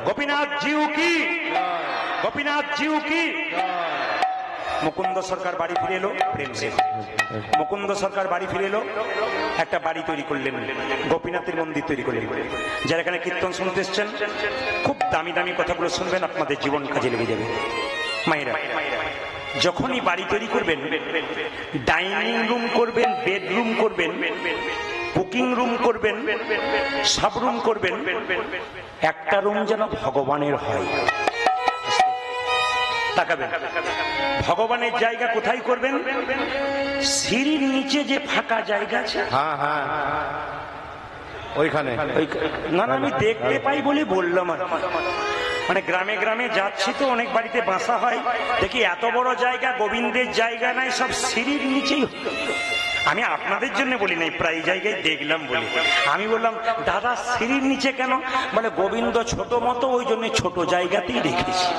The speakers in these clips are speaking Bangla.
গোপীনাথ জিউ কি, গোপীনাথ জিউ কি। মুকুন্দ সরকার বাড়ি ফিরে এলো, মুকুন্দ সরকার বাড়ি ফিরে এলো, একটা বাড়ি তৈরি করলেন, গোপীনাথের মন্দির তৈরি করলেন। যারা এখানে কীর্তন শুনতে এসছেন, খুব দামি দামি কথাগুলো শুনবেন, আপনাদের জীবন কাজে লেগে যাবে। মায়েরা, যখনই বাড়ি তৈরি করবেন, ডাইনিং রুম করবেন, বেডরুম করবেন, কুকিং রুম করবেন, সব রুম করবেন, একটা রুম যেন ভগবানের হয়। তাকাবেন, ভগবানের জায়গা কোথায় করবেন? সিঁড়ির নিচে যে ফাঁকা জায়গা আছে, হ্যাঁ হ্যাঁ ওইখানে। না না, আমি দেখতে পাই বলে বললাম। মানে গ্রামে গ্রামে যাচ্ছি তো, অনেক বাড়িতে বাসা হয়, দেখি এত বড় জায়গা, গোবিন্দের জায়গা নাই, সব সিঁড়ির নিচেই। আমি আপনাদের জন্য বলি নাই, প্রায় জায়গায় দেখলাম বলে আমি বললাম, দাদা সিঁড়ির নিচে কেন? বলে গোবিন্দ ছোট মতো, ওই জন্য ছোট জায়গাতেই রেখেছি।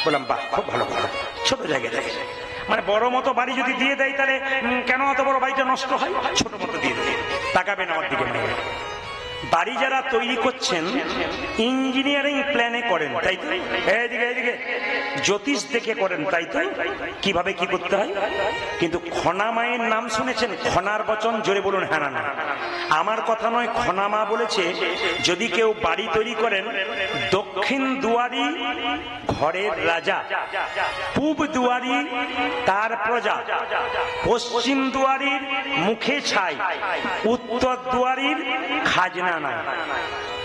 বললাম বাহ, খুব ভালো কথা, ছোট জায়গায় দেয়। মানে বড় মতো বাড়ি যদি দিয়ে দেয়, তাহলে কেন অত বড় বাড়িটা নষ্ট হয়? ছোট মতো দিয়ে দেয়। তাকাবেন আমার দিকে। বাড়ি যারা তৈরি করছেন, ইঞ্জিনিয়ারিং প্ল্যানে করেন, তাই তো? এইদিকে এইদিকে জ্যোতিষ দেখে করেন, তাই তো? কিভাবে কি করতে হয়। কিন্তু খনা মায়ের নাম শুনেছেন? খনার বচন জোরে বলুন হ্যাঁ না না। আমার কথা নয়, খনা মা বলেছে, যদি কেউ বাড়ি তৈরি করেন, দক্ষিণ দুয়ারি ঘরের রাজা, পূব দুয়ারি তার প্রজা, পশ্চিম দুয়ারির মুখে ছাই, উত্তর দুয়ারির খাজনা নাই,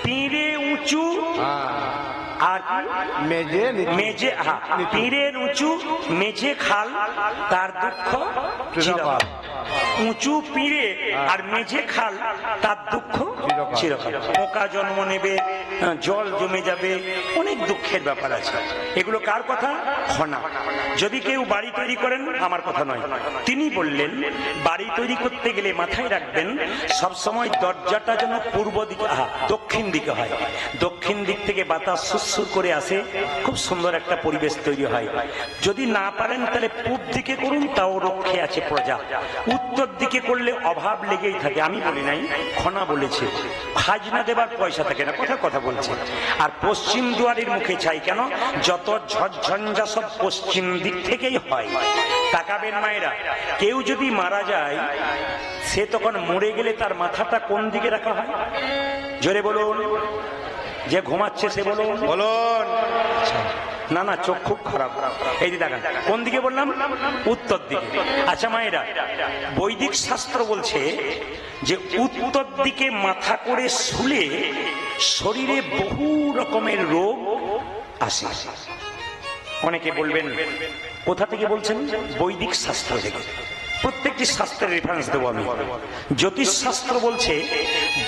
পীরে উঁচু আর মেজে মেজে, পীরের উঁচু মেঝে খাল, তার দুঃখ চিরকাল। উঁচু পীরে আর মেঝে খাল, তার দুঃখ চিরকাল। পোকা জন্ম নেবে, জল জমে যাবে, অনেক দুঃখের ব্যাপার আছে। এগুলো কার কথা? খনা। যদি কেউ বাড়ি তৈরি করেন, আমার কথা নয়, তিনি বললেন বাড়ি তৈরি করতে গেলে মাথায় রাখবেন, সবসময় দরজাটা যেন পূর্ব দিকে, দক্ষিণ দিকে হয়। দক্ষিণ দিক থেকে বাতাস সুরসুর করে আসে, খুব সুন্দর একটা পরিবেশ তৈরি হয়। যদি না পারেন তাহলে পূব দিকে করুন, তাও রক্ষে আছে প্রজা। উত্তর দিকে করলে অভাব লেগেই থাকে। আমি বলি নাই, খনা বলেছে। খাজনা দেবার পয়সা থাকে না, কথা বলছে। আর পশ্চিম দুয়ারের মুখে চাই কেন? যত ঝড়ঝঞ্ঝা সব পশ্চিম দিক থেকেই হয়। তাকাবেন মায়েরা, কেউ যদি মারা যায়, সে তখন মরে গেলে তার মাথাটা কোন দিকে রাখা হয়? জোরে বলুন। যে ঘুমাচ্ছে সে বলুন। বলুন। না না, চোখ খুব খারাপ। এই যে দেখেন, কোন দিকে বললাম? উত্তর দিকে। আচ্ছা মায়েরা, বৈদিক শাস্ত্র বলছে যে উত্তর দিকে মাথা করে শুলে শরীরে বহু রকমের রোগ আসে। অনেকে বলবেন কোথা থেকে বলছেন? বৈদিক শাস্ত্র থেকে। প্রত্যেকটি শাস্ত্রের রেফারেন্স দেবো আমি। জ্যোতিষ শাস্ত্র বলছে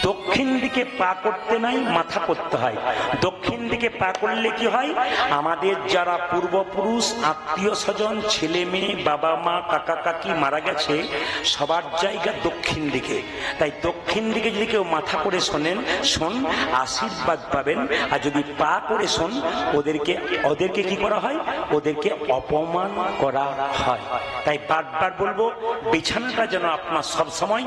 দক্ষিণ দিকে পা করতে নাই, মাথা করতে হয়। দক্ষিণ দিকে পা করলে কি হয়? আমাদের যারা পূর্বপুরুষ, আত্মীয় স্বজন, ছেলে মেয়ে, বাবা মা, কাকা কাকি মারা গেছে, সবার জায়গা দক্ষিণ দিকে। তাই দক্ষিণ দিকে যদি কেউ মাথা করে শোনেন, আশীর্বাদ পাবেন। আর যদি পা করে শোন, ওদেরকে কি করা হয়? ওদেরকে অপমান করা হয়। তাই বারবার বলবো, বিছানাটা যেন আপনার সব সময়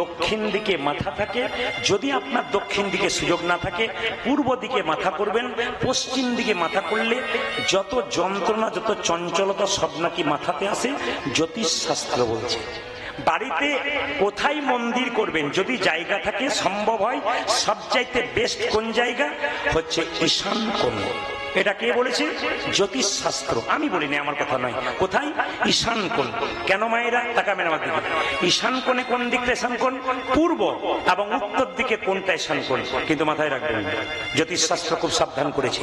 দক্ষিণ দিকে মাথা থাকে। যদি আপনার দক্ষিণ দিকে সুযোগ না থাকে, পূর্ব দিকে মাথা করবেন। পশ্চিম দিকে মাথা করলে যত যন্ত্রণা, যত চঞ্চলতা সব নাকি মাথাতে আসে, জ্যোতিষ শাস্ত্র বলছে। বাড়িতে কোথায় মন্দির করবেন, যদি জায়গা থাকে, সম্ভব হয়, সবচাইতে বেস্ট কোন জায়গা? হচ্ছে ঈশান কোণ। এটা কে বলেছে? জ্যোতিষ শাস্ত্র। আমি বলিনি, আমার কথা নয়। কোথায়? ঈশান কোণ। কেন মায়েরা? তাকাবেন আমার দিকে। ঈশান কোণে কোন দিকটা ঈশান কোণ? পূর্ব এবং উত্তর দিকে কোনটা ঈশান কোণ? কিন্তু মাথায় রাখবেন, জ্যোতিষ শাস্ত্র খুব সাবধান করেছে।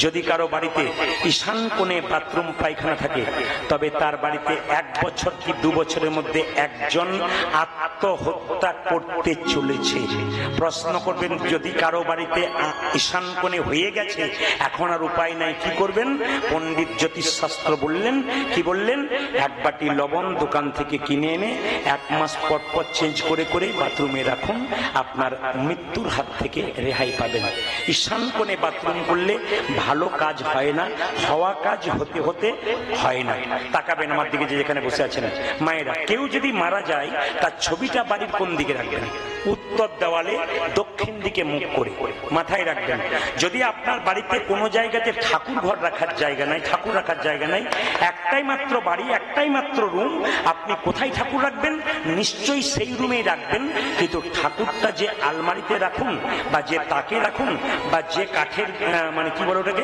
যদি কারো বাড়িতে ঈশান কোণে বাথরুম পায়খানা থাকে, তবে তার বাড়িতে 1 বছর কি 2 বছরের মধ্যে একজন আত্মহত্যা করতে চলেছে। প্রশ্ন করবেন, যদি কারো বাড়িতে ঈশান কোণে হয়ে গেছে, এখন আর উপায় নাই, কি করবেন? পণ্ডিত জ্যোতিষ শাস্ত্র বললেন, কি বললেন? 1 বাটি লবণ দোকান থেকে কিনে এনে 1 মাস পর পর চেঞ্জ করে করে বাথরুমে রাখুন, আপনার মৃত্যুর হাত থেকে রেহাই পাবেন। ঈশান কোণে বাথরুম করলে ভালো কাজ হয় না, হওয়া কাজ হতে হতে হয় না। তাকাবেন আমার দিকে, যে যেখানে বসে আছেন মায়েরা, কেউ যদি মারা যায়, তার ছবিটা বাড়ির কোন দিকে রাখবেন? উত্তর দেওয়ালে দক্ষিণ দিকে মুখ করে। মাথায় রাখবেন, যদি আপনার বাড়িতে কোনো জায়গাতে ঠাকুর ঘর রাখার জায়গা নাই, ঠাকুর রাখার জায়গা নাই, একটাই মাত্র বাড়ি, একটাই মাত্র রুম, আপনি কোথায় ঠাকুর রাখবেন? নিশ্চয়ই সেই রুমেই রাখবেন, কিন্তু ঠাকুরটা যে আলমারিতে রাখুন বা যে তাকে রাখুন বা যে কাঠের মানে কি বলে ওটাকে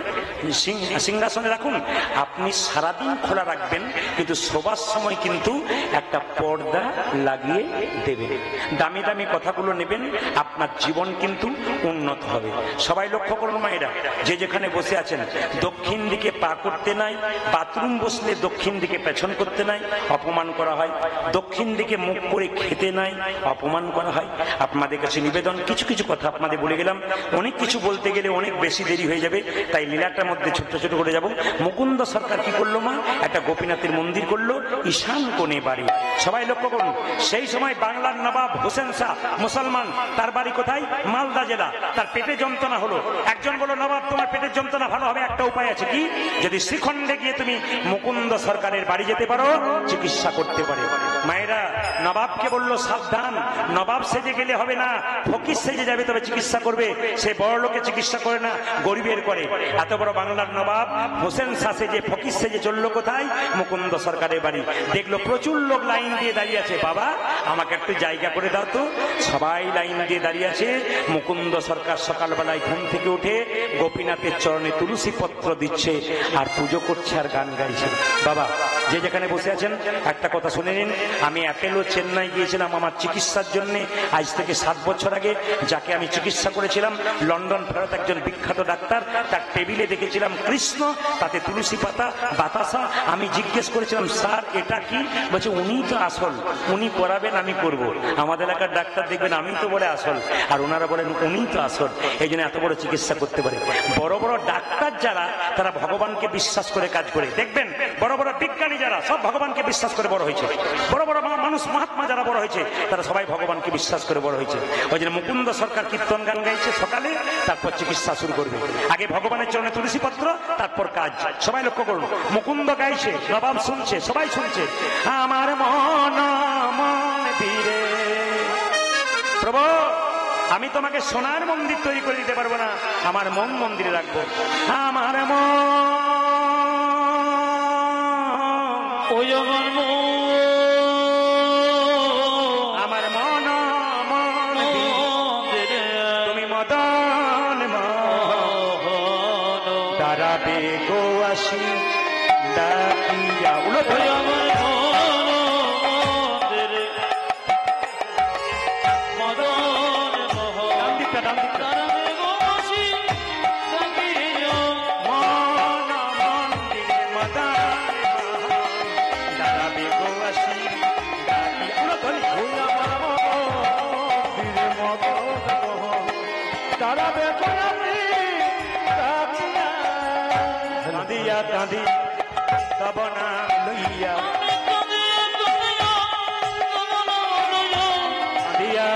সিংহাসনে রাখুন, আপনি সারাদিন খোলা রাখবেন, কিন্তু শোবার সময় কিন্তু একটা পর্দা লাগিয়ে দেবেন। দামি দামি কথাগুলো নেবেন, আপনার জীবন কিন্তু উন্নত হবে। সবাই লক্ষ্য করুন মায়েরা, যে যেখানে বসে আছেন, দক্ষিণ দিকে পা করতে নাই, বাথরুম বসলে দক্ষিণ দিকে পেছন করতে নাই, অপমান করা হয়। দক্ষিণ দিকে মুখ করে খেতে নাই, অপমান করা হয়। আপনাদের কাছে নিবেদন, কিছু কিছু কথা আপনাদের বলে গেলাম, অনেক কিছু বলতে গেলে অনেক বেশি দেরি হয়ে যাবে, তাই লীলাটার মধ্যে ছোট্ট ছোট করে যাব। মুকুন্দ সরকার কি করলো মা? একটা গোপীনাথের মন্দির করলো ঈশান কোণে বাড়ি। সবাই লক্ষ্য করুন, সেই সময় বাংলার নবাব হোসেন শাহ মুসলমান, তার বাড়ি কোথায়? মালদা জেলা। তার পেটে যন্ত্রণা হলো, একজন বলল নবাব তোমার পেটের যন্ত্রণা ভালো হবে, একটা উপায় আছে, কি? যদি শ্রীখণ্ডে গিয়ে তুমি মুকুন্দ সরকারের বাড়ি যেতে পারো, চিকিৎসা করতে পারে। মায়েরা নবাবকে বলল সাবধান, নবাব সেজে গেলে হবে না, ফকির সেজে যাবে তবে চিকিৎসা করবে। সে বড় লোকে চিকিৎসা করে না, গরিবের করে। এত বড় বাংলার নবাব হোসেন শাহ সেজে ফকির সেজে চললো কোথায়? মুকুন্দ সরকারের বাড়ি। দেখলো প্রচুর লোক লাইন দিয়ে দাঁড়িয়ে আছে, বাবা আমাকে একটু জায়গা করে দাও তো। সবাই লাইন দিয়ে দাঁড়িয়ে আছে। মুকুন্দ সরকার সকালবেলায় ঘুম থেকে উঠে গোপীনাথের চরণে তুলসী পত্র দিচ্ছে আর পুজো করছে আর গান গাইছে। বাবা যে যেখানে বসে আছেন, একটা কথা শুনে নিন। আমি অ্যাপেলো চেন্নাই গিয়েছিলাম আমার চিকিৎসার জন্য, আজ থেকে 7 বছর আগে। যাকে আমি চিকিৎসা করেছিলাম, লন্ডন ফেরত একজন বিখ্যাত ডাক্তার, তার টেবিলে দেখেছিলাম কৃষ্ণ, তাতে তুলসী পাতা, বাতাসা। আমি জিজ্ঞেস করেছিলাম স্যার এটা কি? বলছে উনিই তো আসল, উনি করাবেন, আমি করব। আমাদের এলাকার ডাক্তার দেখবেন আমি তো বলে আসল, আর ওনারা বলেন উনিই তো আসল। এই জন্য এত বড় চিকিৎসা করতে পারে। বড় বড় ডাক্তার যারা, তারা ভগবানকে বিশ্বাস করে কাজ করে। দেখবেন বড় বড় বিজ্ঞানী যারা, সব ভগবানকে বিশ্বাস করে বড় হয়েছে। বড় বড় মানুষ মহাত্মা যারা বড় হয়েছে, তারা সবাই ভগবানকে বিশ্বাস করে বড় হয়েছে। ওই জন্য মুকুন্দ সরকার কীর্তন গান গাইছে সকালে, তারপর চিকিৎসা শুরু করবে। আগে ভগবানের চরণে তুলসী পত্র, তারপর কাজ। সবাই লক্ষ্য করুন, মুকুন্দ গাইছে, নবাব শুনছে, সবাই শুনছে। আমার মন মন্দিরে প্রভু, আমি তোমাকে সোনার মন্দির তৈরি করে দিতে পারবো না, আমার মন মন্দিরে রাখবো। আমার মন, ওই আমার মন মন্দিরে তুমি মদন দাঁড়াবে গো আসি ডাকিয়া। উলো কাঁদি তব নাম লইয়া, কাঁদিয়া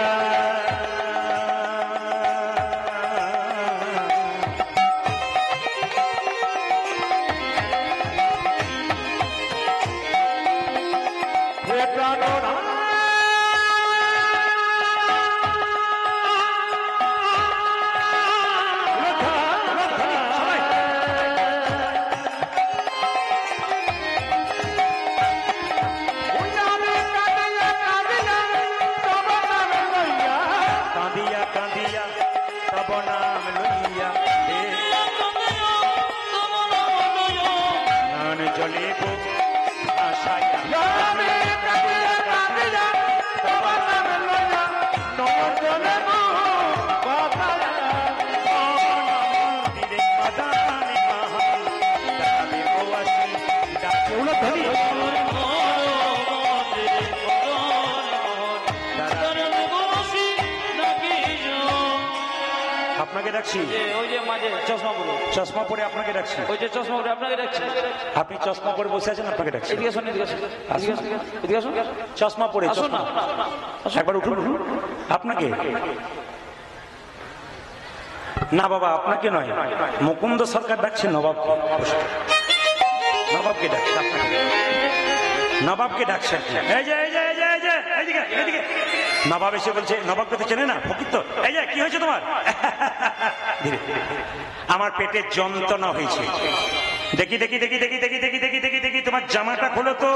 আপনাকে ডাকছি। ওই যে মাঝে চশমা পরে, চশমা পরে আপনাকে ডাকছি। ওই যে চশমা পরে আপনাকে ডাকছি। আপনি চশমা পরে বসে আছেন, আপনাকে ডাকছি। এদিকে আসুন, এদিকে আসুন, এদিকে আসুন। চশমা পরে, চশমা একবার উঠুন। আপনাকে না বাবা, আপনাকে নয়, মুকুন্দ সরকার ডাকছে নবাবকে। নবাবকে ডাকছে, আপনাকে নবাবকে ডাকছে। এই যে এই যে এই যে এইদিকে এইদিকে। নবাব এসে বলছে, নবাবকে তো চেনে না, ফকির তো। এই যে কি হয়েছে তোমার? ধীরে ধীরে, আমার পেটে যন্ত্রণা হয়েছে। দেখি দেখি দেখি দেখি দেখি দেখি দেখি দেখি দেখি তোমার জামাটা খোলো তো।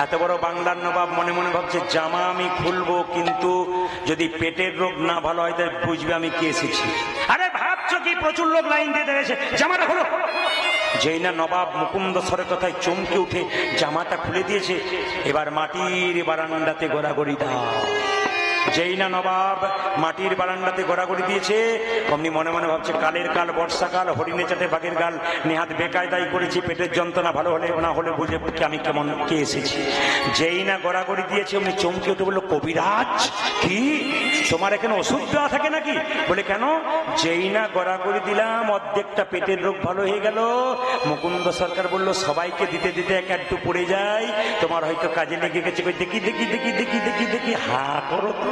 এত বড় বাংলার নবাব মনে মনে ভাবছে জামা আমি খুলবো, কিন্তু যদি পেটের রোগ না ভালো হয় তাহলে বুঝবে আমি কে এসেছি। আরে ভাবছো কি, প্রচুর লোক লাইন দিয়ে দেখেছে, জামাটা খোলো। যেই না নবাব মুকুন্দ স্বরের কথায় চমকে উঠে জামাটা খুলে দিয়েছে, এবার মাটির বারান্দাতে গড়াগড়ি দাও। যেই না নবাব মাটির বারান্দাতে গড়াগড়ি দিয়েছে, অমনি মনে মনে ভাবছে কালের কাল বর্ষাকাল, হরিণে চাটে বাঘের গাল, নেহাত বেকায়দাই করেছি, পেটের যন্ত্রণা ভালো হলে না হলে বুঝে আমি কেমন কে এসেছি। যেই না গড়াগড়ি দিয়েছে অমনি চমকে উঠে বললো, কবিরাজ কি তোমার এখানে ওষুধ দেওয়া থাকে নাকি? বলে কেন? যেই না গড়াগড়ি দিলাম অর্ধেকটা পেটের রোগ ভালো হয়ে গেল। মুকুন্দ সরকার বলল, সবাইকে দিতে দিতে এক একটু পড়ে যায়, তোমার হয়তো কাজে লেগে গেছে। দেখি দেখি দেখি দেখি দেখি দেখি, হা করো তো।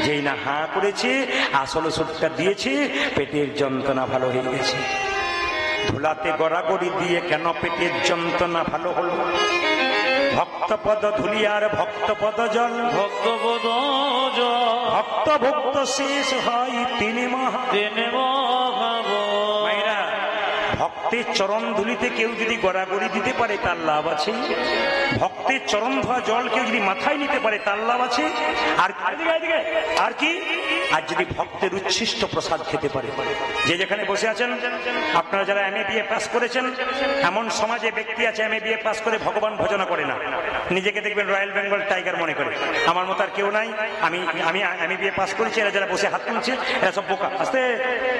যেই না হা করেছে, আসল ওষুধটা দিয়েছে, পেটের যন্ত্রণা ভালো হয়ে গেছে। ধুলাতে গড়াগড়ি দিয়ে কেন পেটের যন্ত্রণা ভালো হলো? ভক্তপদ ধুলি আর ভক্তপদ জল, ভক্তপদ জল, ভক্ত ভক্ত শেষ হয় তিনি মহা। মায়েরা, ভক্তের চরণ ধুলিতে কেউ যদি গড়াগড়ি দিতে পারে তার লাভ আছে। ভক্তের চরণ ধোয়া জল কেউ যদি মাথায় নিতে পারে তার লাভ আছে। আর কি, আর যদি ভক্তের উচ্ছিষ্ট প্রসাদ খেতে পারে। যে যেখানে বসে আছেন, আপনারা যারা MA BA পাস করেছেন, এমন সমাজে ব্যক্তি আছে MA BA পাস করে ভগবান ভজনা করে না, নিজেকে দেখবেন রয়্যাল বেঙ্গল টাইগার মনে করে। আমার মতো আর কেউ নাই, আমি MA BA পাস করেছি। এরা যারা বসে হাত তুলছে এরা সব বোকা, আস্তে,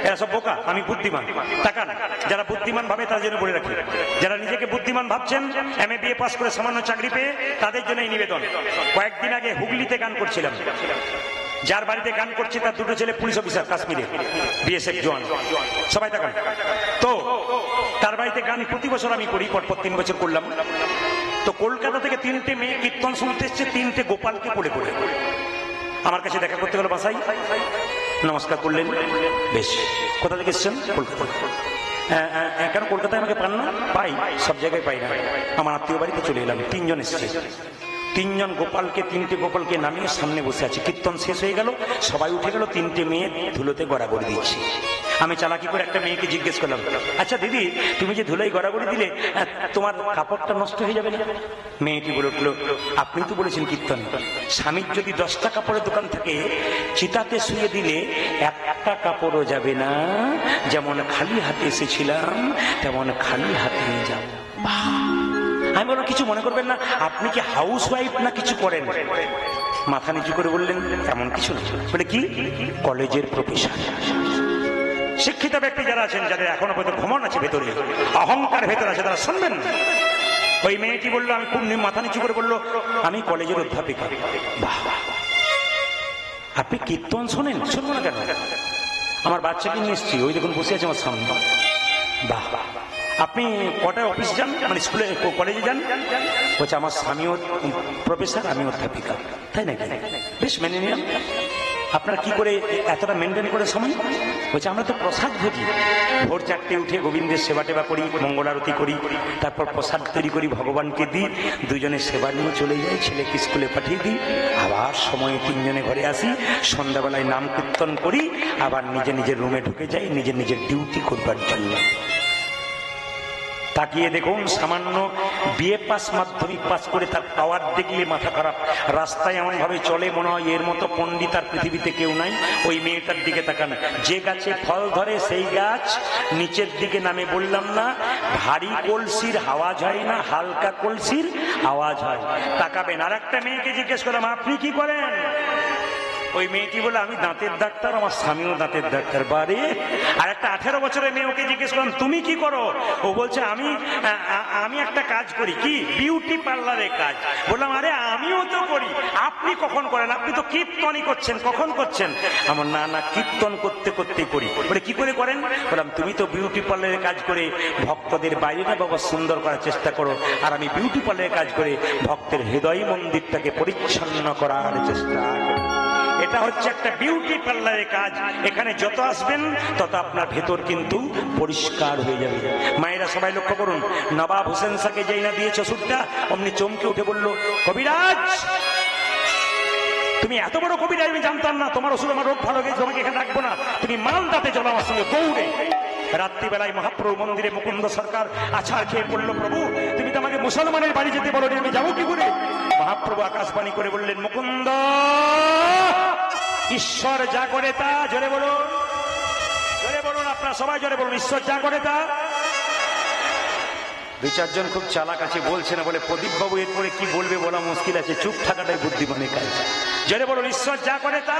এরা সব বোকা, আমি বুদ্ধিমান। তাকান, যারা বুদ্ধিমান ভাবে তার জন্য বলে রাখি, যারা নিজেকে বুদ্ধিমান ভাবছেন MA BA পাস করে সামান্য চাকরি পেয়ে, তাদের জন্য এই নিবেদন। কয়েকদিন আগে হুগলিতে গান করছিলাম, যার বাড়িতে গান করছে তার দুটো ছেলে পুলিশ অফিসার, কাশ্মীরে BSF জওয়ান। সবাই তাকান তো, তার বাড়িতে গান প্রতি বছর আমি করি, পরপর 3 বছর করলাম। তো কলকাতা থেকে 3টে মেয়ে কীর্তন শুনতে এসছে, 3টে গোপালকে পড়ে পড়ে আমার কাছে দেখা করতে গেল বাসায়। নমস্কার করলেন, বেশ, কোথা থেকে এসছেন? কলকাতা। কেন কলকাতায় আমাকে পান না? পাই, সব জায়গায় পাই না। আমার আত্মীয় বাড়িতে চলে এলাম, 3 জন এসছে। 3 জন গোপালকে, 3টে গোপালকে নামিয়ে সামনে বসে আছে। কীর্তন শেষ হয়ে গেল, সবাই উঠে গেল, 3টে মেয়ে ধুলোতে গড়াগড়ি দিচ্ছে। আমি চালাকি করে একটা মেয়েকে জিজ্ঞেস করলাম, আচ্ছা দিদি, তুমি যে ধুলোয় গড়াগড়ি দিলে, তোমার কাপড়টা নষ্ট হয়ে যাবে না? মেয়েটি বলে উঠল, আপনি তো বলেছেন কীর্তন, স্বামীর যদি 10টা কাপড়ের দোকান থাকে, চিতাতে শুয়ে দিলে একটা কাপড়ও যাবে না। যেমন খালি হাতে এসেছিলাম তেমন খালি হাতে যাব। আমি বললাম, কিছু মনে করবেন না, আপনি কি হাউস ওয়াইফ না কিছু করেন? মাথা নিচু করে বললেন, এমন কিছু না। বলে কি? কলেজের প্রফেসর। শিক্ষিত ব্যক্তি যারা আছেন, যাদের এখনো পর্যন্ত ঘুমন আছে ভেতরে, অহংকার ভেতরে আছে, তারা শুনবেন। ওই মেয়েটি বললো, আমি খুব মাথা নিচু করে বললো, আমি কলেজের অধ্যাপিকা। বাহ, আপনি কীর্তন শোনেন? শুনবো না কেন? আমার বাচ্চাকে নিয়ে এসছি, ওই দেখুন বসে আছে আমার সামনে। বাহ, আপনি কটায় অফিস যান, মানে স্কুলে কলেজে যান? বলছে, আমার স্বামীও প্রফেসর, আমি অধ্যাপিকা। তাই নাকি? বেশ, মেনে নিলাম। আপনারা কি করে এতটা মেনটেন করে সময়? বলছে, আমরা তো প্রসাদ ভোজি, ভোর 4টে উঠে গোবিন্দের সেবা টেবা করি, মঙ্গল আরতি করি, তারপর প্রসাদ তৈরি করি, ভগবানকে দিই, 2 জনের সেবা নিয়ে চলে যাই, ছেলেকে স্কুলে পাঠিয়ে দিই, আবার সময়ে 3 জনে ঘরে আসি, সন্ধ্যাবেলায় নাম কীর্তন করি, আবার নিজে নিজের রুমে ঢুকে যাই নিজের নিজের ডিউটি করবার জন্য। তাকিয়ে দেখুন, সামান্য BA পাস, মাধ্যমিক পাস করে তার পাওয়ার দেখলে মাথা খারাপ। রাস্তায় এমন ভাবে চলে, মনে হয় এর মতো পণ্ডিত আর পৃথিবীতে কেউ নাই। ওই মেয়েটার দিকে তাকান, যে গাছে ফল ধরে সেই গাছ নিচের দিকে নামে। বললাম না, ভারী কলসির আওয়াজ হয় না, হালকা কলসির আওয়াজ হয়। তাকাবেন। আর একটা মেয়েকে জিজ্ঞেস করলাম, আপনি কি করেন? ওই মেয়েটি বলে, আমি দাঁতের ডাক্তার, আমার স্বামীও দাঁতের ডাক্তার। বারে। আর একটা 18 বছরের মেয়ে, ওকে জিজ্ঞেস করলাম, তুমি কি করো? ও বলছে, আমি একটা কাজ করি। কি? বিউটি পার্লারের কাজ। বললাম, আরে আমিও তো করি, আপনি কখন করেন? আপনি তো কীর্তনই করছেন, কখন করছেন? আমার না না, কীর্তন করতে করতেই করি। বলে, কি করে করেন? বললাম, তুমি তো বিউটি পার্লারের কাজ করে ভক্তদের বাইরেটা বাবা সুন্দর করার চেষ্টা করো, আর আমি বিউটি পার্লারের কাজ করে ভক্তের হৃদয় মন্দিরটাকে পরিচ্ছন্ন করার চেষ্টা করি। এটা হচ্ছে একটা বিউটি পার্লারের কাজ। এখানে যত আসবেন তত আপনার ভেতর কিন্তু পরিষ্কার হয়ে যাবে। মায়েরা সবাই লক্ষ্য করুন, নবাব হোসেন শাহকে যেই না দিয়েছে ওষুধটা, অমনি চমকে উঠে বলল, কবিরাজ তুমি এত বড় কবিরাজ আমি জানতাম না, তোমার ওষুধ আমার রোগ ভালো গেছে, তোমাকে এখানে রাখবো না, তুমি মালদাতে চলো আমার সঙ্গে গৌড়ে। রাত্রিবেলায় মহাপ্রভু মন্দিরে মুকুন্দ সরকার আছাড় খেয়ে পড়লো, প্রভু তুমি তো আমাকে মুসলমানের বাড়ি যেতে বলো, আমি যাবো কি করে? মহাপ্রভু আকাশবাণী করে বললেন, মুকুন্দ ঈশ্বর যা করে তা, জোরে বলুন, জোরে বলুন, আপনারা সবাই জোরে বলুন, ঈশ্বর যা করে তা। দুই চারজন খুব চালাক আছে, বলছে না বলে প্রদীপ বাবু এরপরে কি বলবে বলা মুশকিল আছে, চুপ থাকাটাই বুদ্ধিমানের কাজ। জোরে বলুন, ঈশ্বর যা করে তা।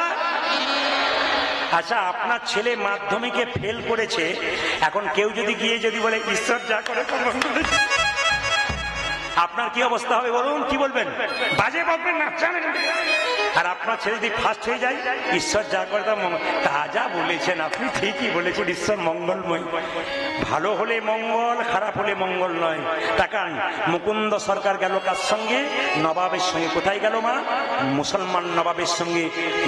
আচ্ছা, আপনার ছেলে মাধ্যমিকে ফেল করেছে, এখন কেউ যদি গিয়ে যদি বলে ঈশ্বর যা করে তা, আপনার কি অবস্থা হবে বলুন? কি বলবেন? বাজে বলবেন না, জানেন? আর আপনার ছেলে যদি ফার্স্ট হয়ে যায়, ঈশ্বর যা করে তা যা বলেছেন আপনি ঠিকই বলেছেন, ঈশ্বর মঙ্গলময়, ভালো হলে মঙ্গল, খারাপ হলে মঙ্গল নয়। তাকান, মুকুন্দ সরকার গেল কার সঙ্গে? নবাবের সঙ্গে। কোথায় গেল মা? মুসলমান নবাবের সঙ্গে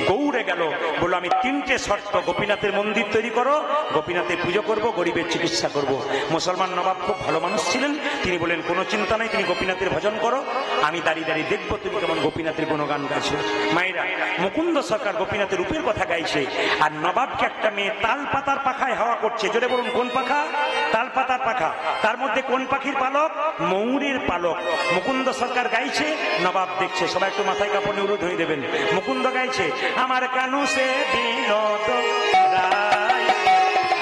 গৌড়ে গেল। বললো আমি তিনটে শর্ত, গোপীনাথের মন্দির তৈরি করো, গোপীনাথের পুজো করব, গরিবের চিকিৎসা করব। মুসলমান নবাব খুব ভালো মানুষ ছিলেন, তিনি বলেন কোনো চিন্তা নাই, তুমি গোপীনাথের ভজন করো, আমি দাঁড়িয়ে দাঁড়িয়ে দেখবো তুমি কেমন গোপীনাথের গুণগান গাইছো। মায়েরা, মুকুন্দ সরকার গোপীনাথের রূপের কথা গাইছে, আর নবাবকে একটা মেয়ে তাল পাতার পাখায় হাওয়া করছে। জোরে বলুন, কোন পাখা? তাল পাতার পাখা। তার মধ্যে কোন পাখির পালক? ময়ূরের পালক। মুকুন্দ সরকার গাইছে, নবাব দেখছে। সবাই একটু মাথায় কাপড় নিয়ে ধরে দেবেন। মুকুন্দ গাইছে, আমার কানু সে বিনোদ রায়,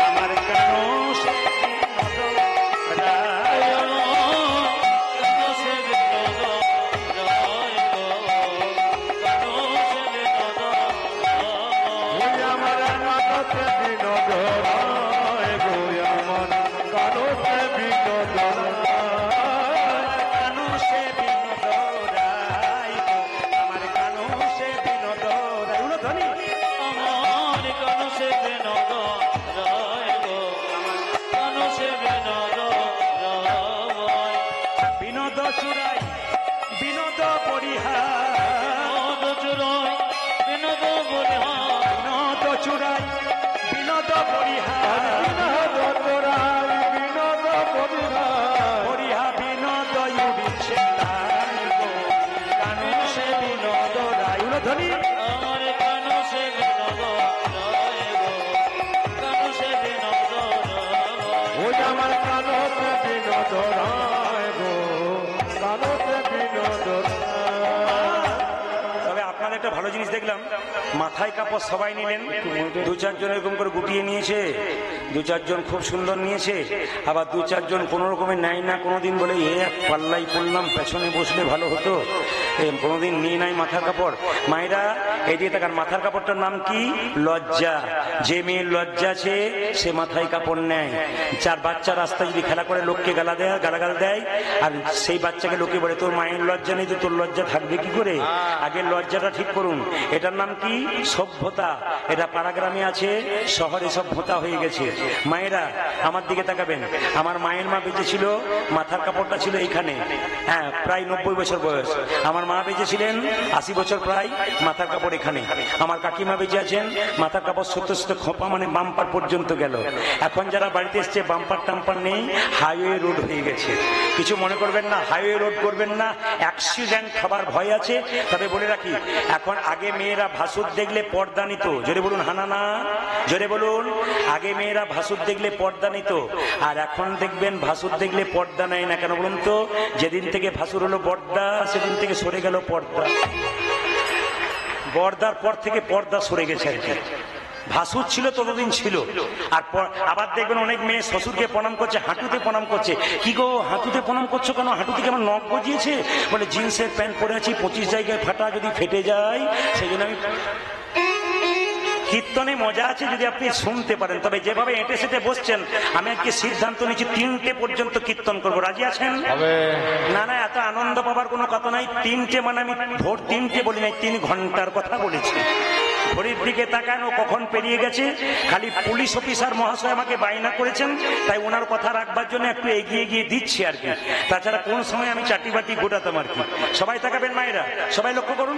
আমার কানু সে বিনোদ রায়, একটা ভালো জিনিস দেখলাম, মাথায় কাপড় সবাই নিলেন, দু চারজন এরকম করে গুটিয়ে নিয়েছে, দু চারজন খুব সুন্দর নিয়েছে, আবার দু চারজন কোন রকমের নেয় না। কোনোদিন বলে এ এক পাল্লাই পড়লাম, পেছনে বসলে ভালো হতো, কোনোদিন নিয়ে নাই মাথার কাপড়। মায়েরা এই দিয়ে তাকান, মাথার কাপড়টার নাম কি? লজ্জা। যে মেয়ের লজ্জা আছে সে মাথায় কাপড় নেয়। চার বাচ্চা রাস্তায় যদি খেলা করে লোককে গালাগাল দেয়, আর সেই বাচ্চাকে লোকে বলে তোর মায়ের লজ্জা নেই তো তোর লজ্জা থাকবে কি করে? আগে লজ্জাটা ঠিক করুন। এটার নাম কি? সভ্যতা। এটা পাড়াগ্রামে আছে, শহরে সভ্যতা হয়ে গেছে। মায়েরা আমার দিকে তাকাবেন, আমার মায়ের মা বেঁচে ছিল, মাথার কাপড়টা ছিল এইখানে, হ্যাঁ প্রায় 90 বছর বয়স। আমার মা বেঁচে ছিলেন 80 বছর প্রায়, মাথার কাপড় এখানে। আমার কাকিমা বেঁচে আছেন, মাথার কাপড় সত্য খোপা মানে বাম্পার পর্যন্ত গেল। এখন যারা বাড়িতে এসছে বাম্পার টাম্পার নেই, হাইওয়ে রোড হয়ে গেছে। কিছু মনে করবেন না, হাইওয়ে রোড করবেন না, অ্যাক্সিডেন্ট খাবার ভয় আছে। তবে বলে রাখি, এখন আগে মেয়েরা ভাসুর দেখলে পর্দা নিত। জোরে বলুন হানা না, জোরে বলুন। আগে মেয়েরা ভাসুর দেখলে পর্দা নিত, আর এখন দেখবেন ভাসুর দেখলে পর্দা নেয় না। কেন বলুন তো? যেদিন থেকে ভাসুর হলো বর্দা, সেদিন থেকে সরে গেল পর্দা। বর্দার পর থেকে পর্দা সরে গেছে আর কি। ভাসুর ছিল ততদিন ছিল। আর আবার দেখবেন অনেক মেয়ে শ্বশুরকে প্রণাম করছে, হাঁটুতে প্রণাম করছে। কি গো হাঁটুতে প্রণাম করছো কেন? হাঁটুতে কেমন নখ গজিয়েছে? বলে জিন্সের প্যান্ট পরে আছি, 25 জায়গায় ফাটা, যদি ফেটে যায় সেই জন্য আমি। কীর্তনে মজা আছে যদি আপনি শুনতে পারেন। তবে যেভাবে এঁটে সেটে বসছেন, আমি আজকে সিদ্ধান্ত নিচ্ছি 3টে পর্যন্ত কীর্তন করবো। রাজি আছেন? না না, এত আনন্দ পাবার কোনো কথা নাই। 3টে মানে আমি ভোর 3টে বলি নাই, 3 ঘন্টার কথা বলেছি। ঘড়ির দিকে তাকান, ও কখন পেরিয়ে গেছে। খালি পুলিশ অফিসার মহাশয় আমাকে বায়না করেছেন, তাই ওনার কথা রাখবার জন্য একটু এগিয়ে গিয়ে দিচ্ছি আর কি। তাছাড়া কোন সময় আমি চাটি বাটি গোটাতাম আর কি। সবাই তাকাবেন মায়েরা, সবাই লক্ষ্য করুন,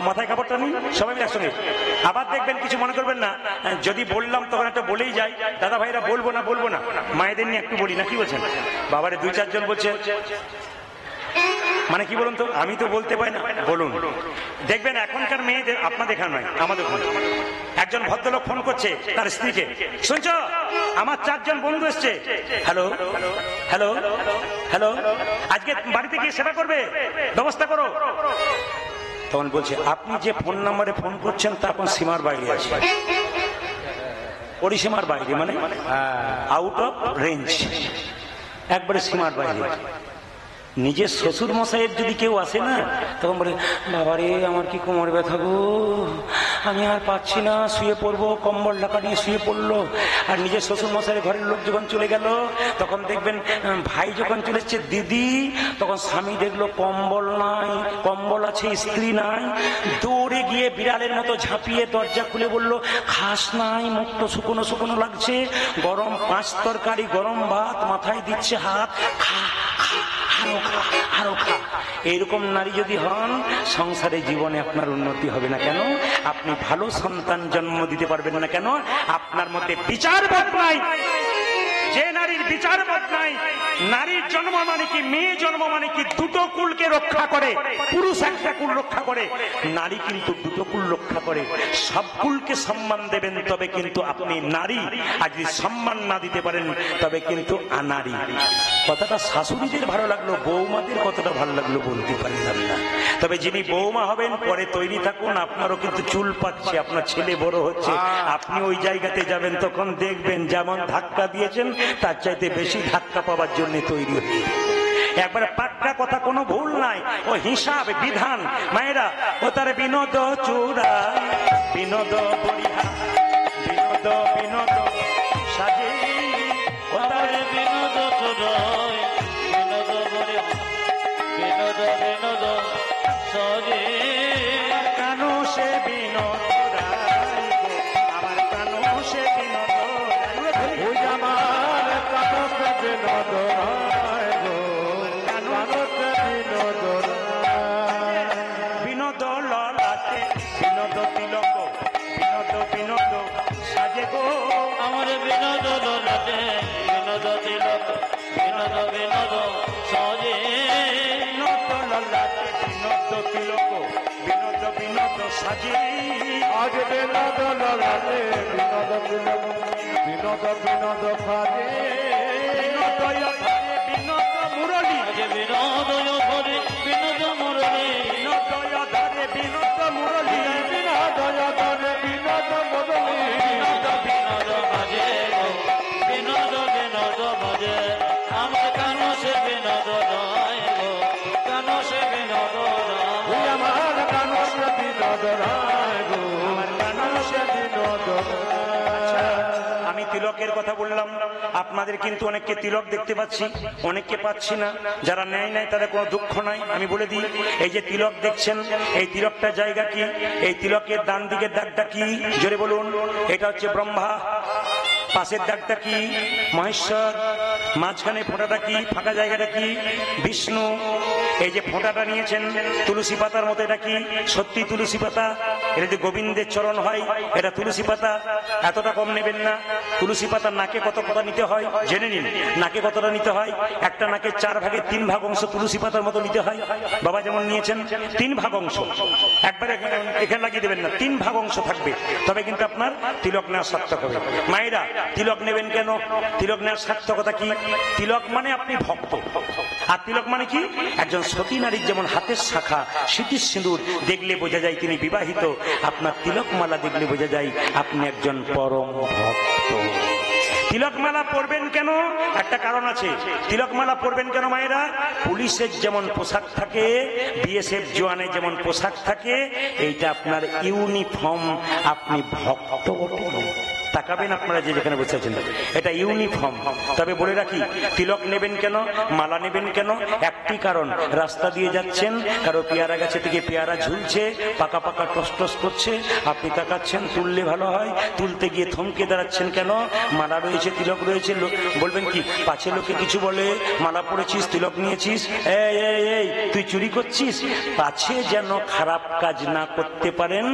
মাথায় কাপড়টা নিন, সবাই একসঙ্গে। আবার দেখবেন, কিছু মনে করবেন না, যদি বললাম তখন একটা বলেই যাই, দাদা ভাইরা বলবো না, মায়েদের নিয়ে একটু বলি না, কি বলছেন? বাবারে 2-4 জন বলছে, মানে কি বলুন তো, আমি তো বলতে পারি না, বলুন। দেখবেন এখনকার মেয়েদের, আপনার দেখা নয় আমাদের, একজন ভদ্রলোক ফোন করছে তার স্ত্রীকে, শুনছো আমার 4 জন বন্ধু এসছে, হ্যালো হ্যালো হ্যালো, আজকে বাড়িতে গিয়ে সেবা করবে, ব্যবস্থা করো। তখন বলছে, আপনি যে ফোন নাম্বারে ফোন করছেন তা এখন সীমার বাইরে আছে, পরিসীমার বাইরে, মানে আউট অফ রেঞ্জ, একবারে সীমার বাইরে। নিজের শ্বশুর মশাইয়ের যদি কেউ আসে না, তখন বলে, বাবারে আমার কি কোমর ব্যথা গো, আমি আর পাচ্ছি না, শুয়ে পড়বো, কম্বল ঢাকা নিয়ে শুয়ে পড়লো। আর নিজের শ্বশুর মশাইয়ের ঘরের লোক যখন চলে গেল, তখন দেখবেন ভাই যখন চলে এসছে দিদি, তখন স্বামী দেখলো কম্বল নাই, কম্বল আছে স্ত্রী নাই, দৌড়ে গিয়ে বিড়ালের মতো ঝাঁপিয়ে দরজা খুলে বললো, খাস নাই, মুখটা শুকনো শুকনো লাগছে, গরম 5 তরকারি, গরম ভাত, মাথায় দিচ্ছে হাত, খা খা, আরো খা। এইরকম নারী যদি হন, সংসারে জীবনে আপনার উন্নতি হবে না। কেন? আপনি ভালো সন্তান জন্ম দিতে পারবেন না। কেন? আপনার মধ্যে বিচারবোধ নাই। যে নারীর বিচারবোধ নাই, নারীর জন্ম মানে কি, মেয়ে জন্ম মানে কি, দুটো কুলকে রক্ষা করে। পুরুষ একটা কুল রক্ষা করে, নারী কিন্তু দুটো কুল রক্ষা করে। সব কুলকে সম্মান দেবেন, তবে কিন্তু আপনি নারী। আর যদি সম্মান না দিতে পারেন, তবে কিন্তু আনারী। কথাটা শাশুড়িদের ভালো লাগলো, বৌমাদের কতটা ভালো লাগলো বলতে পারলাম না। তবে যিনি বৌমা হবেন, পরে তৈরি থাকুন, আপনারও কিন্তু চুল পাচ্ছে, আপনার ছেলে বড় হচ্ছে, আপনি ওই জায়গাতে যাবেন, তখন দেখবেন যেমন ধাক্কা দিয়েছেন তার চাইতে বেশি ধাক্কা পাওয়ার জন্য তৈরি হয়ে একবারে পাক্কা কথা, কোনো ভুল নাই। ও হিসাব বিধান মায়েরা, ও তার বিনোদ চূড়া, বিনোদ বরিহা, বিনোদ বিনোদ সাজে, ও তার বিনোদ চূড়ায়, বিনোদ বরিহা, বিনোদ বিনোদ সাজে, কানু সে বিনোদ রায় গো, আমার কানু সে বিনোদ রায়, ওই আমার কানু সে বিনোদ রায় গো, কানু সে বিনোদ রায়, বিনোদ ললাটে বিনোদ তিলক, বিনোদ বিনোদ সাজে গো, আমার বিনোদ ললাটে বিনোদ তিলক, বিনোদ বিনোদ সাজে, বিনোদ ললাটে বিনোদ তিলক, বিনোদ বিনোদ সাজে, আজ বিনোদ ললাটে বিনোদ তিলক, বিনোদ বিনোদ সাজে, বিনোদ বিনোদ মুরলী, আজ বিনোদয় ধরে বিনোদ মুরলী, বিনোদয় ধরে বিনোদ মুরলী, বিনোদয় ধরে বিনোদ মুরলী, বিনোদ বিনোদ বাজে গো, বিনোদ বিনোদ বাজে, আমার কানো সে বিনোদ নয় গো, কানো সে বিনোদ নয়, আমার কানু সে বিনোদ রায় গো, আমার কানু সে বিনোদ রায়। আমি তিলকের কথা বললাম, আপনাদের কিন্তু অনেককে তিলক দেখতে পাচ্ছি, অনেককে পাচ্ছি না। যারা নেয় নাই তাদের কোনো দুঃখ নাই। আমি বলে দিই, এই যে তিলক দেখছেন, এই তিলকটার জায়গা কি? এই তিলকের ডান দিকের দাগটা কি? জোরে বলুন। এটা হচ্ছে ব্রহ্মা। পাশের দাগটা কি? মহেশ্বর। মাঝখানে ফোঁটাটা কি? ফাঁকা জায়গাটা কি? বিষ্ণু। এই যে ফোঁটাটা নিয়েছেন তুলসী পাতার মতো, এটা কি? সত্যি তুলসী পাতা। এটা যদি গোবিন্দের চরণ হয়, এটা তুলসী পাতা। এতটা কম নেবেন না। তুলসী পাতার নাকে কত কথা নিতে হয় জেনে নিন। নাকে কতটা নিতে হয়? একটা নাকে 4 ভাগের 3 ভাগ অংশ তুলসী পাতার মতো নিতে হয়। বাবা যেমন নিয়েছেন 3 ভাগ অংশ, একবারে এখানে লাগিয়ে দেবেন না, 3 ভাগ অংশ থাকবে, তবে কিন্তু আপনার তিলক নেওয়া সার্থক হবে। মায়েরা, তিলক নেবেন কেন? তিলক নেওয়ার সার্থকতা কি? তিলক মানে আপনি ভক্ত। আর তিলক মানে কি? একজন সতী নারীর যেমন হাতের শাখা, সিঁথির সিঁদুর দেখলে বোঝা যায় তিনি বিবাহিত, আপনার তিলক মালা দেখলে বোঝা যায় আপনি একজন পরম ভক্ত। তিলকমালা পরবেন কেন? একটা কারণ আছে। তিলকমালা পরবেন কেন মায়েরা? পুলিশের যেমন পোশাক থাকে, বিএসএফ জওয়ানের যেমন পোশাক থাকে, এইটা আপনার ইউনিফর্ম। আপনি ভক্ত, তাকাবেন আপনারা যে যেখানে বসে আছেন, এটা ইউনিফর্ম। তবে বলে রাখি, তিলক নেবেন কেন, মালা নেবেন কেন, একটি কারণ, রাস্তা দিয়ে যাচ্ছেন, কারো পেয়ারা গাছে থেকে পেয়ারা ঝুলছে, পাকা পাকা টস টস করছে, আপনি তাকাচ্ছেন, তুললে ভালো হয়, তুলতে গিয়ে থমকে দাঁড়াচ্ছেন কেন, মালা রয়েছে, তিলক রয়েছে, বলবেন কি পাছে লোকে কিছু বলে, মালা পড়েছিস, তিলক নিয়েছিস, এই এই এই তুই চুরি করছিস, পাছে যেন খারাপ কাজ না করতে পারেন,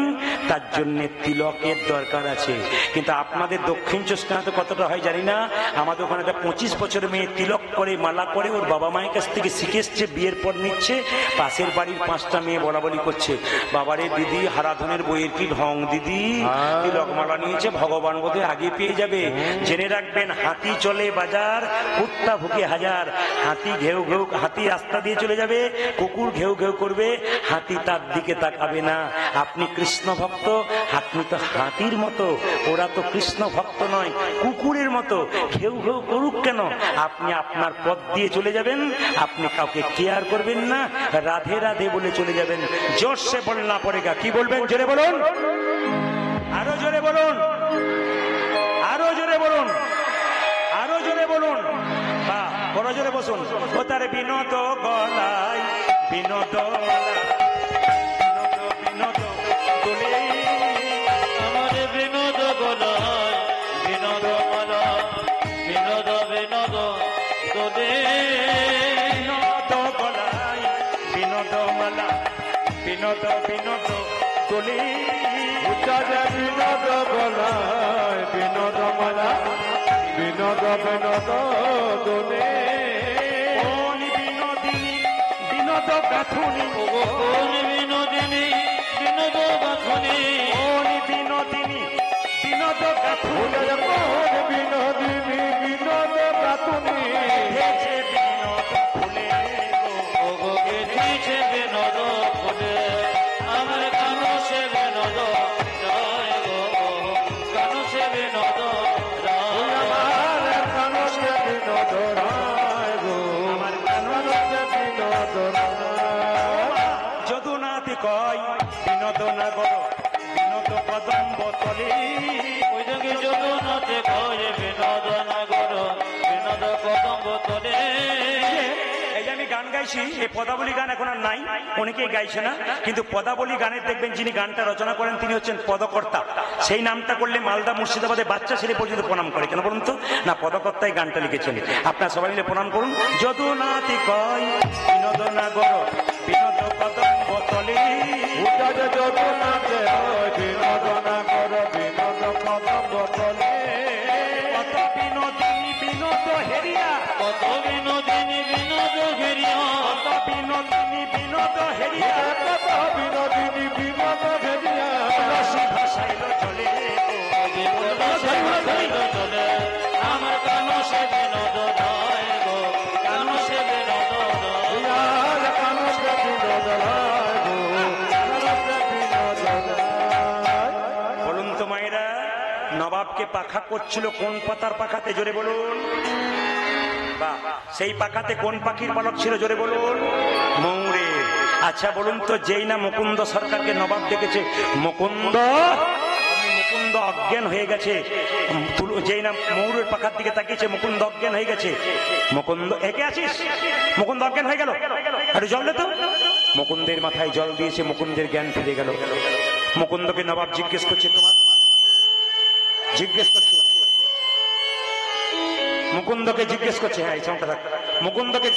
তার জন্য তিলকের দরকার আছে। কিন্তু আপনাদের দক্ষিণ চোস্কানাতে কতটা হয় জানি না, আমাদের ওখানে একটা 25 বছর মেয়ে তিলক করে, মালা করে, ওর বাবা মায়ের কাছ থেকে শিখে এসছে, বিয়ের পর নিচ্ছে, পাশের বাড়ির 5টা মেয়ে বলা বলি করছে, বাবারে দিদি হারাধনের বইয়ের কি ঢং দিদি, তিলক মালা নিয়েছে, ভগবান বোধহয় আগে পেয়ে যাবে। জেনে রাখবেন, হাতি চলে বাজার, কুত্তা ভুকে হাজার। হাতি ঘেউ ঘেউ, হাতি রাস্তা দিয়ে চলে যাবে, কুকুর ঘেউ ঘেউ করবে, হাতি তার দিকে তাকাবে না। আপনি কৃষ্ণ ভক্ত, আপনি তো হাতির মতো, ওরা তো কৃষ্ণ ভক্ত নয়, কুকুরের মতো, ঘেউ ঘেউ করুক কেন, আপনি আপনার পথ দিয়ে চলে যাবেন, আপনি কাউকে কেয়ার করবেন না, রাধে রাধে বলে চলে যাবেন। জোরসে বলনা পড়েগা, কি বলবেন জোরে বলুন, আরো জোরে বলুন, আরো জোরে বলুন, আরো জোরে বলুন, বা বড় জোরে বসুন। ও তার বিনোদ গলায়, বিনোদ বিনোদ তোলে, আমার বিনোদ গলায়, বিনোদ মালা, বিনোদ বিনোদ তোলে, বিনোদ গলায়, বিনোদ মালা, বিনোদ বিনোদ তোলে, বিনোদ গলায়, বিনোদ মালা, বিনোদ বিনোদ দোলে, কোন বিনোদিনী বিনোদ গাথুনি, কোন বিনোদিনী বিনোদ গাথনি, কোন বিনোদিনী বিনোদ গাথুনি, কোন বিনোদিনী বিনোদ গাতুনি, ভেজে বিনোদ ফুলে গো, ওগো গেছে বিনোদ ফুলে, আমার কানো সে বিনোদ রায় গো, কানো সে বিনোদ রায়, আমার কানসে বিনোদ রায় গো, আমার কানসে বিনোদ রায়, যদুনাথ কয় বিনোদ না গর, বিনোদ কদম্ব তলে, ওই দিকে জগন্নাথে কয়ে বিনোদ নগর, বিনোদ কদম্ব তলে, এই যে আমি গান গাইছি, এই পদাবলী গান এখন আর নাই, অনেকেই গাইছে না, কিন্তু পদাবলী গানের দেখবেন যিনি গানটা রচনা করেন তিনি হচ্ছেন পদকর্তা। সেই নামটা করলে মালদা মুর্শিদাবাদে বাচ্চা ছেলে পর্যন্ত প্রণাম করে, কেন বলুন তো, না পদকর্তাই গানটা লিখেছেন। আপনারা সবাই মিলে প্রণাম করুন। যদুনাথ কয় বিনোদ নাগর, বিনোদ কদম্ব তলে, যদুনাথে বিনোদ নগর, বিনোদ কদম্ব তলে, কত বিনোদিনী বিনোদ হেরিয়া, কত বিনোদিনী বিনোদ ঘেরিয়া, কত বিনোদিনী বিনোদ হেরিয়া, কত বিনোদিনী বিনোদ ভেদিয়া, রসি ভাসাইল চলে গো, চলে, আমার কানো সে বিনোদ রায় গো, কানো সে বিনোদ রায়, কানসে বিনোদ রায় গো, কানসে বিনোদ রায়, বলুন তো মায়েরা, নবাবকে পাখা করছিল কোন পাতার পাখাতে, জোরে বলুন, বাহ, সেই পাখাতে কোন পাখির পালক ছিল, জোরে বলুন, ময়ূরের। আচ্ছা বলুন তো, যেই না মুকুন্দ সরকারকে নবাব ডেকেছে, মুকুন্দ মুকুন্দ অজ্ঞান হয়ে গেছে, যেই না ময়ূরের পাখার দিকে তাকিয়েছে, মুকুন্দ অজ্ঞান হয়ে গেছে, মুকুন্দ একে আছিস, মুকুন্দ অজ্ঞান হয়ে গেল, একটু জল দে তো, মুকুন্দের মাথায় জল দিয়েছে, মুকুন্দের জ্ঞান ফিরে গেল। মুকুন্দকে নবাব জিজ্ঞেস করছে, তোমার জিজ্ঞেস করছে, মুকুন্দকে জিজ্ঞেস করছে, হ্যাঁ এই সংখ্যা মুকুন্দকে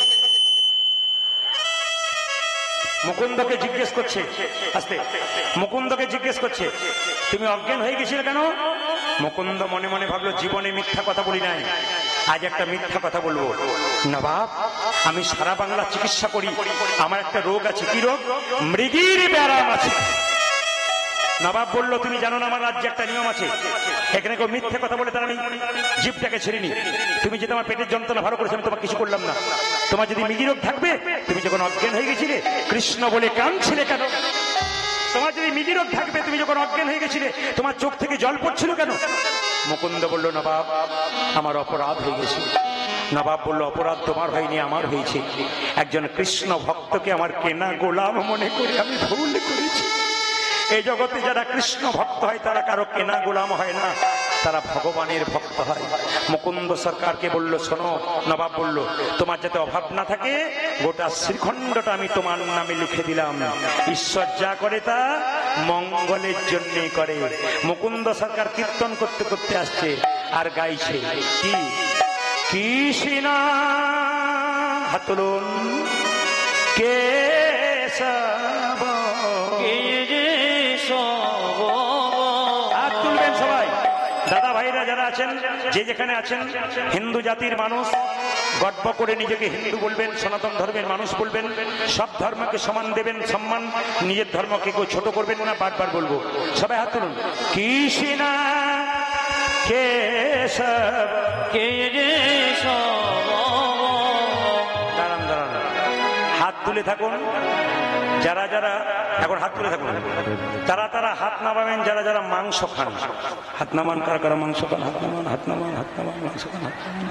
জিজ্ঞেস করছে, আস্তে, মুকুন্দকে জিজ্ঞেস করছে, তুমি অজ্ঞান হয়ে গেছিলে কেন? মুকুন্দ মনে মনে ভাবলো, জীবনে মিথ্যা কথা বলি নাই, আজ একটা মিথ্যা কথা বলবো। নবাব, আমি সারা বাংলা চিকিৎসা করি, আমার একটা রোগ আছে। কি রোগ? মৃগীর ব্যারাম আছে। নবাব বললো, তুমি জানো না আমার রাজ্যে একটা নিয়ম আছে, এখানে কেউ মিথ্যে কথা বলে তার আমি জিভটাকে ছেড়িনি। তুমি যদি আমার পেটের যন্ত্রণা ভালো করেছো, আমি তোমার কিছু করলাম না। তোমার যদি মৃগী রোগ থাকবে, তুমি যখন অজ্ঞান হয়ে গেছিলে কৃষ্ণ বলে কাঁদছিলে কেন? তোমার যদি মৃগী রোগ থাকবে, তুমি যখন অজ্ঞান হয়ে গেছিলে তোমার চোখ থেকে জল পড়ছিল কেন? মুকুন্দ বলল, নবাব আমার অপরাধ হয়ে গেছে। নবাব বলল, অপরাধ তোমার হয়নি, আমার হয়েছে। একজন কৃষ্ণ ভক্তকে আমার কেনা গোলাম মনে করে আমি ভুল করেছি। এই জগতে যারা কৃষ্ণ ভক্ত হয় তারা কারো কেনা গোলাম হয় না, তারা ভগবানের ভক্ত হয়। মুকুন্দ সরকারকে বলল, শোনো, নবাব বলল, তোমার যাতে অভাব না থাকে গোটা শ্রীখণ্ডটা আমি তোমার নামে লিখে দিলাম। ঈশ্বর যা করে তা মঙ্গলের জন্য করে। মুকুন্দ সরকার কীর্তন করতে করতে আসছে আর গাইছে কি, কৃষ্ণ হাত তুলুন, কেশব, হাত তুলবেন সবাই। দাদা ভাইরা যারা আছেন, যে যেখানে আছেন, হিন্দু জাতির মানুষ, গর্ব করে নিজেকে হিন্দু বলবেন, সনাতন ধর্মের মানুষ বলবেন, সব ধর্মকে সমান দেবেন সম্মান, নিজের ধর্মকে কেউ ছোট করবেন না। বারবার বলবো, সবাই হাত তুলুন, কৃষ্ণ কেশব, দাঁড়ান দাঁড়ান, হাত তুলে থাকুন। যারা যারা এখন হাত তুলে থাকুন, তারা তারা হাত নামাবেন যারা যারা মাংস খান। হাত নামান, কারা কারা মাংস খান, হাত নামান, হাত নামান, হাত নামান, মাংস খান, হাত নামান।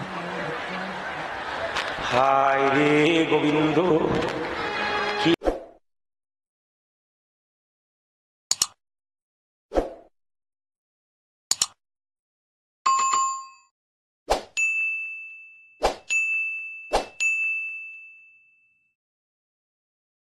হায় রে গোবিন্দ,